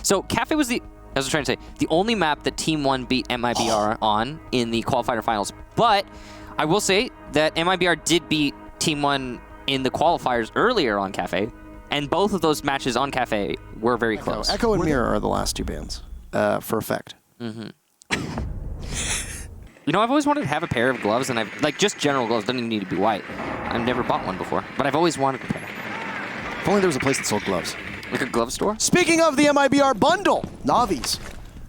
So Cafe was the, I was trying to say, the only map that Team 1 beat MIBR on in the qualifier finals. But I will say that MIBR did beat Team 1 in the qualifiers earlier on Cafe, and both of those matches on Cafe were very close. Echo and Mirror are the last two bands, for effect. Mm-hmm. You know, I've always wanted to have a pair of gloves, and I've, like, just general gloves, doesn't even need to be white. I've never bought one before, but I've always wanted a pair. If only there was a place that sold gloves. Like a glove store? Speaking of the MIBR bundle, Navi's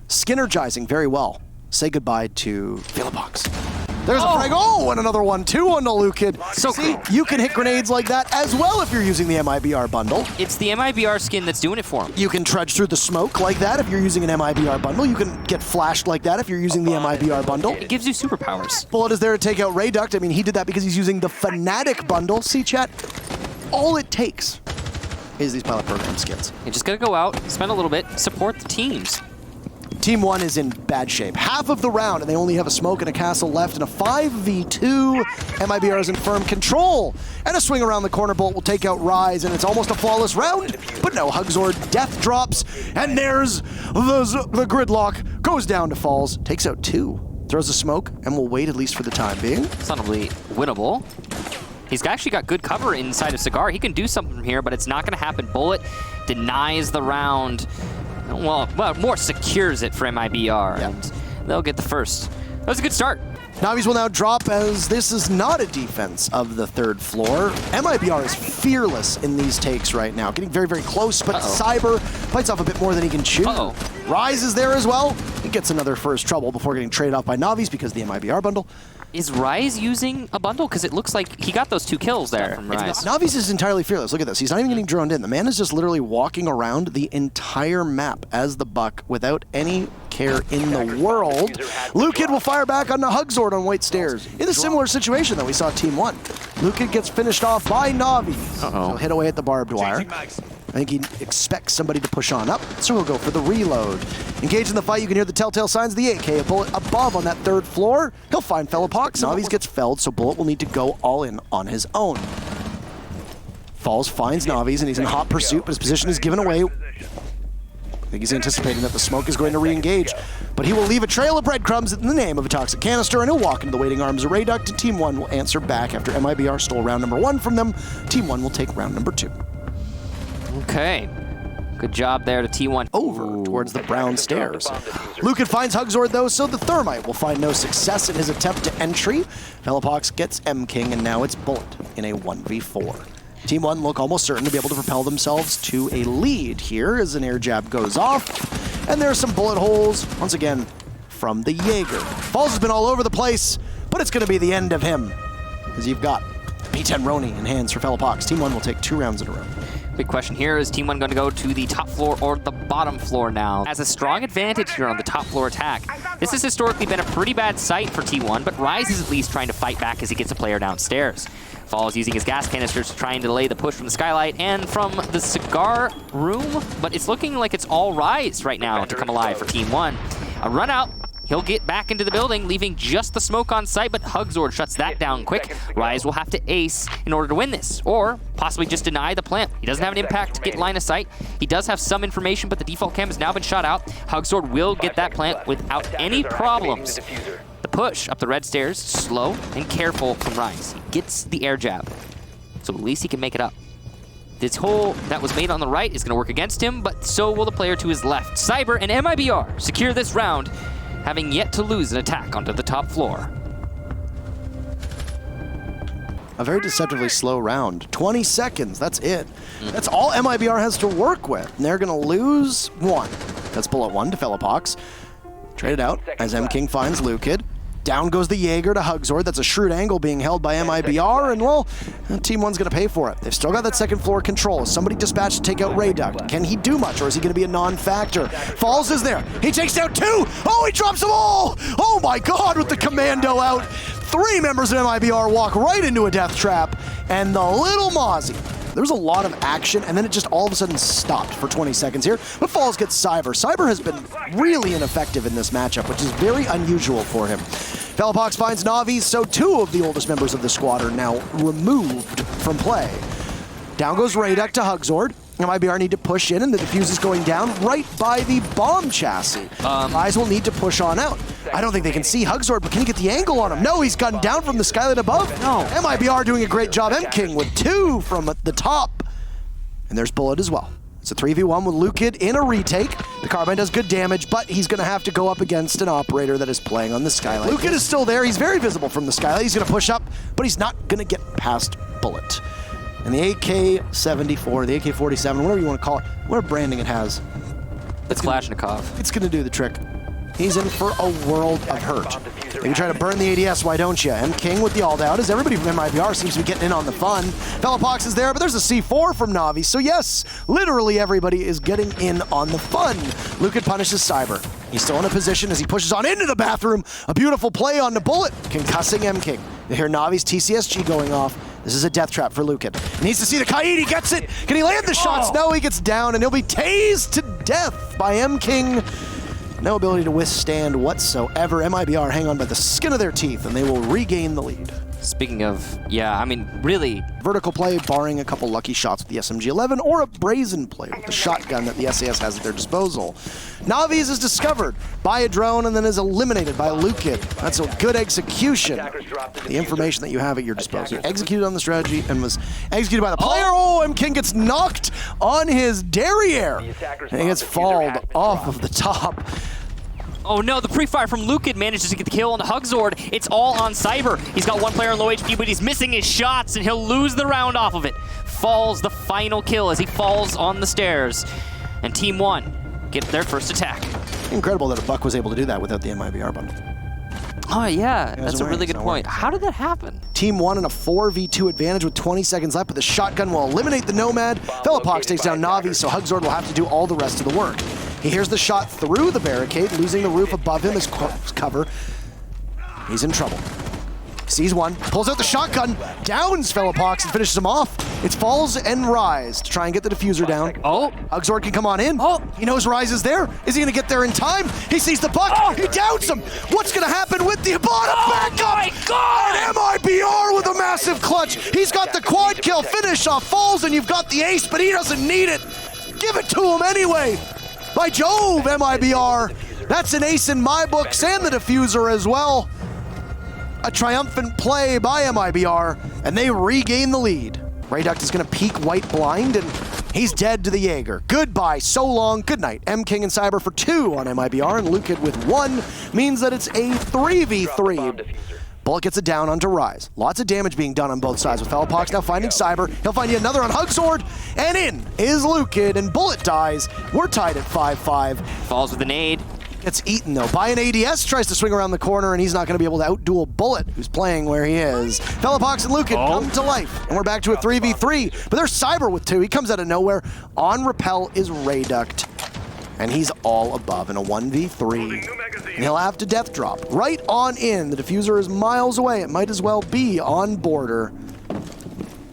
Skinnergizing very well. Say goodbye to Philopox. There's a frag. Oh, and another one. 2-1 to Lukid. So see, cool. You can hit grenades like that as well if you're using the MIBR bundle. It's the MIBR skin that's doing it for him. You can trudge through the smoke like that if you're using an MIBR bundle. You can get flashed like that if you're using the MIBR bundle. It gives you superpowers. Bullet is there to take out Rayduct. I mean, he did that because he's using the Fnatic bundle. See, chat? All it takes is these pilot program skins. You just gotta go out, spend a little bit, support the teams. Team 1 is in bad shape. Half of the round, and they only have a smoke and a castle left, and a 5v2. MIBR is in firm control. And a swing around the corner, Bolt will take out Rise, and it's almost a flawless round. But no, Hugzord death drops, and there's the gridlock. Goes down to Falls, takes out 2. Throws a smoke, and will wait at least for the time being. Sonably winnable. He's actually got good cover inside of Cigar. He can do something from here, but it's not going to happen. Bullet denies the round. Well, more secures it for MIBR, and they'll get the first. That was a good start. Navi's will now drop as this is not a defense of the third floor. MIBR is fearless in these takes right now, getting very, very close, but Cyber fights off a bit more than he can chew. Rise is there as well. He gets another first trouble before getting traded off by Navi's because of the MIBR bundle. Is Rise using a bundle? Because it looks like he got those 2 kills there from Rise. Navi's is entirely fearless. Look at this. He's not even getting droned in. The man is just literally walking around the entire map as the Buck without any care in the world. Lukid will fire back on the Hugzord on White Stairs. In a similar situation that we saw Team 1. Lukid gets finished off by Navi. He'll hit away at the barbed wire. I think he expects somebody to push on up, so he'll go for the reload. Engaged in the fight, you can hear the telltale signs of the AK. A Bullet above on that third floor. He'll find Philopox. Navi's gets felled, so Bullet will need to go all in on his own. Falls, finds Navi's, and he's in hot pursuit, but his position is given away. I think he's anticipating that the smoke is going to re-engage, but he will leave a trail of breadcrumbs in the name of a toxic canister, and he'll walk into the waiting arms of Rayduct, and Team 1 will answer back after MIBR stole round number 1 from them. Team 1 will take round number 2. Okay. Good job there to T1. Over towards the brown stairs. Lukid finds Hugzord though, so the Thermite will find no success in his attempt to entry. Philopox gets M-King, and now it's Bullet in a 1v4. Team 1 look almost certain to be able to propel themselves to a lead here as an air jab goes off. And there are some bullet holes, once again, from the Jaeger. Falls has been all over the place, but it's going to be the end of him, as you've got P10 Roni in hands for Philopox. Team 1 will take 2 rounds in a row. Big question here, is Team 1 going to go to the top floor or the bottom floor now? Has a strong advantage here on the top floor attack. This has historically been a pretty bad sight for T1, but Rise is at least trying to fight back as he gets a player downstairs. Falls using his gas canisters trying to delay the push from the skylight and from the cigar room, but it's looking like it's all Rise right now to come alive for Team 1. A run out. He'll get back into the building, leaving just the smoke on site, but Hugzord shuts that down quick. Rise will have to ace in order to win this, or possibly just deny the plant. He doesn't have an impact to get line of sight. He does have some information, but the default cam has now been shot out. Hugzord will get that plant without any problems. The push up the red stairs, slow and careful from Rise. He gets the air jab, so at least he can make it up. This hole that was made on the right is going to work against him, but so will the player to his left. Cyber and MIBR secure this round, having yet to lose an attack onto the top floor. A very deceptively slow round. 20 seconds, that's it. That's all MIBR has to work with. And they're gonna lose 1. That's Bullet 1 to Philopox. Traded out as M-King finds Lukid. Down goes the Jaeger to Hugzord. That's a shrewd angle being held by MIBR, and well, Team 1's gonna pay for it. They've still got that second floor control. Somebody dispatched to take out Rayduct. Can he do much, or is he gonna be a non-factor? Falls is there. He takes down 2! Oh, he drops them all! Oh my God, with the commando out. 3 members of MIBR walk right into a death trap, and the little Mozzie. There was a lot of action, and then it just all of a sudden stopped for 20 seconds here. But Falls gets Cyber. Cyber has been really ineffective in this matchup, which is very unusual for him. Philopox finds Navi, so 2 of the oldest members of the squad are now removed from play. Down goes Rayduct to Hugzord, MIBR need to push in, and the defuse is going down right by the bomb chassis. Rise will need to push on out. I don't think they can see Hugzord, but can he get the angle on him? No, he's gunned down from the skylight above. No. MIBR doing a great job. MKing with 2 from the top. And there's Bullet as well. It's a 3v1 with Lukid in a retake. The carbine does good damage, but he's going to have to go up against an operator that is playing on the skylight. Lukid is still there. He's very visible from the skylight. He's going to push up, but he's not going to get past Bullet. And the AK-74, the AK-47, whatever you want to call it, whatever branding it has. It's Kalashnikov. It's going to do the trick. He's in for a world of hurt. If you try to burn the ADS, why don't you? MKing with the ult out, as everybody from MIBR seems to be getting in on the fun. Fellapox is there, but there's a C4 from Navi. So yes, literally everybody is getting in on the fun. Lukid punishes Cyber. He's still in a position as he pushes on into the bathroom. A beautiful play on the Bullet, concussing MKing. You hear Navi's TCSG going off. This is a death trap for Lukid. He needs to see the Kaid, he gets it! Can he land the shots? No, he gets down, and he'll be tased to death by MKing. No ability to withstand whatsoever. MIBR hang on by the skin of their teeth, and they will regain the lead. Speaking of, yeah, I mean, really. Vertical play, barring a couple lucky shots with the SMG-11, or a brazen play with the shotgun that the SAS has at their disposal. Navi's is discovered by a drone and then is eliminated by Lukid. That's a good execution. The information that you have at your disposal. He executed on the strategy and was executed by the player. Oh, MKing gets knocked on his derriere. And he gets falled off of the top. Oh no, the pre-fire from Lukid manages to get the kill on the Hugzord. It's all on Cyber. He's got one player in low HP, but he's missing his shots, and he'll lose the round off of it. Falls the final kill as he falls on the stairs. And Team 1 get their first attack. Incredible that a Buck was able to do that without the MIBR bundle. Oh yeah, that's a really good point. How did that happen? Team 1 in a 4v2 advantage with 20 seconds left, but the shotgun will eliminate the Nomad. Fellapox takes down Navi, so Hugzord will have to do all the rest of the work. He hears the shot through the barricade, losing the roof above him as cover. He's in trouble. Sees one, pulls out the shotgun, downs Fellapox and finishes him off. It's Falls and Rise to try and get the diffuser down. Oh. Hugzord can come on in. Oh. He knows Rise is there. Is he gonna get there in time? He sees the Buck, Oh. he downs him. What's gonna happen with the bottom back up? My God! And MIBR with a massive clutch. He's got the quad kill finish off Falls, and you've got the ace, but he doesn't need it. Give it to him anyway. By Jove, MIBR. That's an ace in my books and the diffuser as well. A triumphant play by MIBR, and they regain the lead. Rayduct is going to peek white blind, and he's dead to the Jaeger. Goodbye, so long, good night. MKing and Cyber for 2 on MIBR, and Lukid with 1 means that it's a 3v3. Bullet gets it down onto Rise. Lots of damage being done on both sides with Fellapox now finding Cyber. He'll find yet another on Hugzord, and in is Lukid, and Bullet dies. We're tied at 5-5. Falls with a nade. Gets eaten though by an ADS, tries to swing around the corner, and he's not going to be able to outduel Bullet, who's playing where he is. Fellapox and Lukid come to life, and we're back to a 3v3, but there's Cyber with 2. He comes out of nowhere. On Repel is Rayduct, and he's all above in a 1v3. And he'll have to death drop right on in. The diffuser is miles away. It might as well be on border.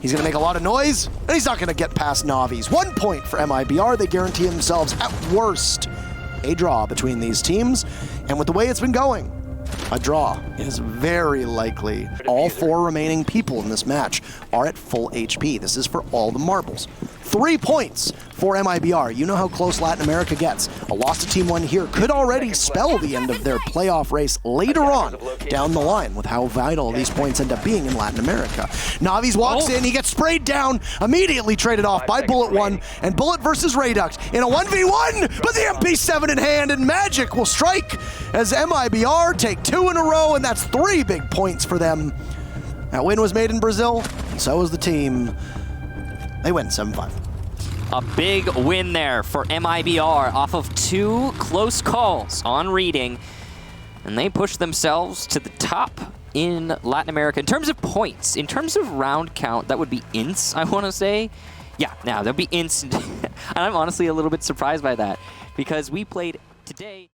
He's going to make a lot of noise, and he's not going to get past Navi's. 1 point for MIBR. They guarantee themselves, at worst, a draw between these teams. And with the way it's been going, a draw is very likely. All 4 remaining people in this match are at full HP. This is for all the marbles. 3 points for MIBR. You know how close Latin America gets. A loss to Team 1 here could already spell the end of their playoff race later on down the line with how vital these points end up being in Latin America. Navi's walks in, he gets sprayed down, immediately traded off by Bullet 1, and Bullet versus Rayduct in a 1v1, but the MP7 in hand, and Magic will strike as MIBR take 2 in a row, and that's 3 big points for them. That win was made in Brazil, and so was the team. They win 7-5. A big win there for MIBR off of 2 close calls on reading. And they push themselves to the top in Latin America. In terms of points, in terms of round count, that would be ints, I want to say. Yeah, now there'll be ints. And I'm honestly a little bit surprised by that because we played today.